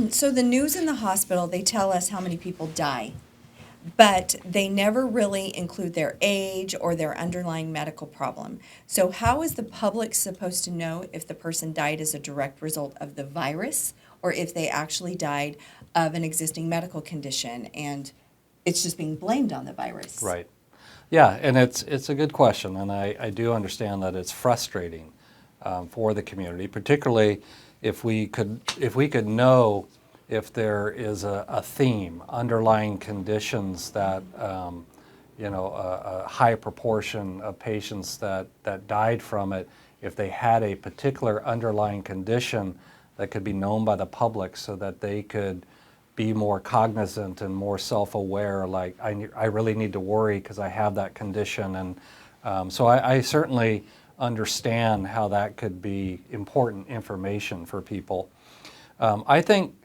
So the news in the hospital, they tell us how many people die, but they never really include their age or their underlying medical problem. So how is the public supposed to know if the person died as a direct result of the virus or if they actually died of an existing medical condition and it's just being blamed on the virus? Right. Yeah, and it's a good question, and I do understand that it's frustrating for the community, particularly if we could know if there is a theme, underlying conditions that a high proportion of patients that died from it, if they had a particular underlying condition that could be known by the public so that they could be more cognizant and more self-aware, like I really need to worry because I have that condition. And so I certainly understand how that could be important information for people. I think,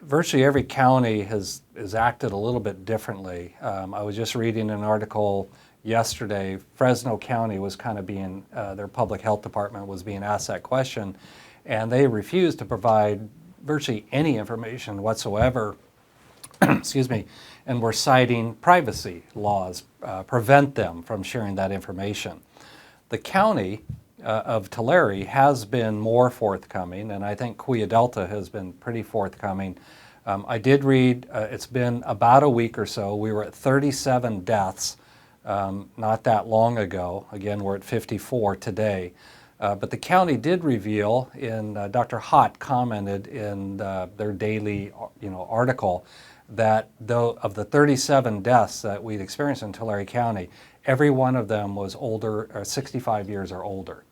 virtually every county has acted a little bit differently. I was just reading an article yesterday. Fresno County was kind of being, their public health department was being asked that question, and they refused to provide virtually any information whatsoever, excuse me, and were citing privacy laws, prevent them from sharing that information. The county of Tulare has been more forthcoming, and I think Cuya Delta has been pretty forthcoming. I did read, it's been about a week or so, we were at 37 deaths not that long ago. Again, we're at 54 today. But the county did reveal, Dr. Hott commented in their daily article, that though of the 37 deaths that we'd experienced in Tulare County, every one of them was older, or 65 years or older.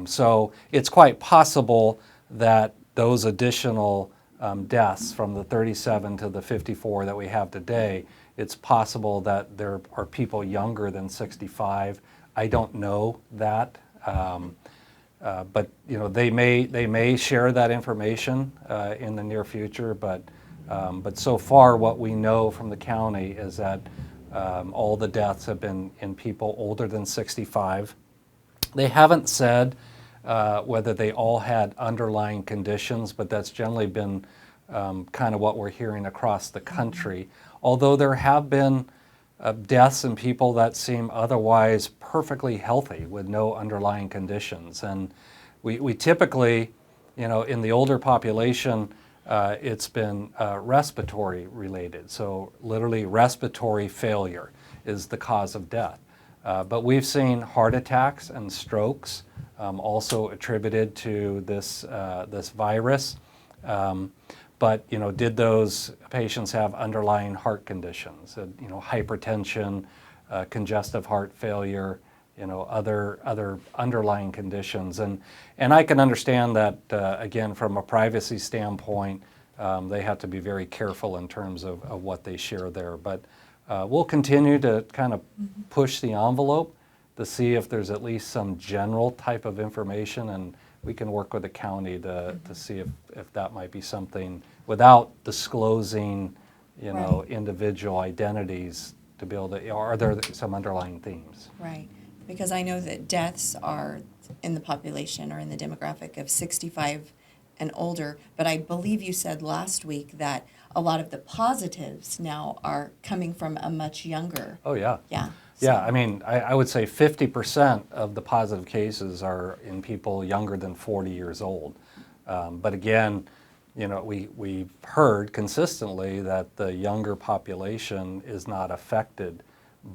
So it's quite possible that those additional deaths from the 37 to the 54 that we have today, it's possible that there are people younger than 65. I don't know that. But they may share that information in the near future. But so far, what we know from the county is that all the deaths have been in people older than 65. They haven't said whether they all had underlying conditions, but that's generally been kind of what we're hearing across the country. Although there have been deaths in people that seem otherwise perfectly healthy with no underlying conditions. And we typically, in the older population, it's been respiratory related. So literally respiratory failure is the cause of death. But we've seen heart attacks and strokes also attributed to this virus. But did those patients have underlying heart conditions? Hypertension, congestive heart failure, other underlying conditions. And I can understand that again from a privacy standpoint, they have to be very careful in terms of what they share there. But we'll continue to kind of push the envelope to see if there's at least some general type of information, and we can work with the county to see if that might be something without disclosing, Right. individual identities to be able to, are there some underlying themes? Right, because I know that deaths are in the population or in the demographic of 65 and older, but I believe you said last week that a lot of the positives now are coming from a much younger. Oh, yeah. Yeah. Yeah, I mean, I would say 50% of the positive cases are in people younger than 40 years old. But again, we've heard consistently that the younger population is not affected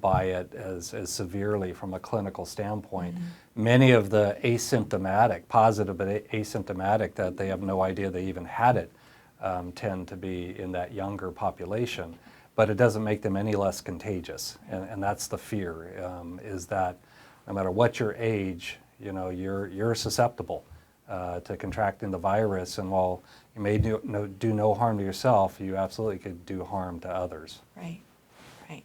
by it as severely from a clinical standpoint. Many of the asymptomatic, positive but asymptomatic, that they have no idea they even had it, tend to be in that younger population. But it doesn't make them any less contagious, and that's the fear, is that no matter what your age, you're susceptible to contracting the virus, and while you may do no harm to yourself, you absolutely could do harm to others. Right. Right.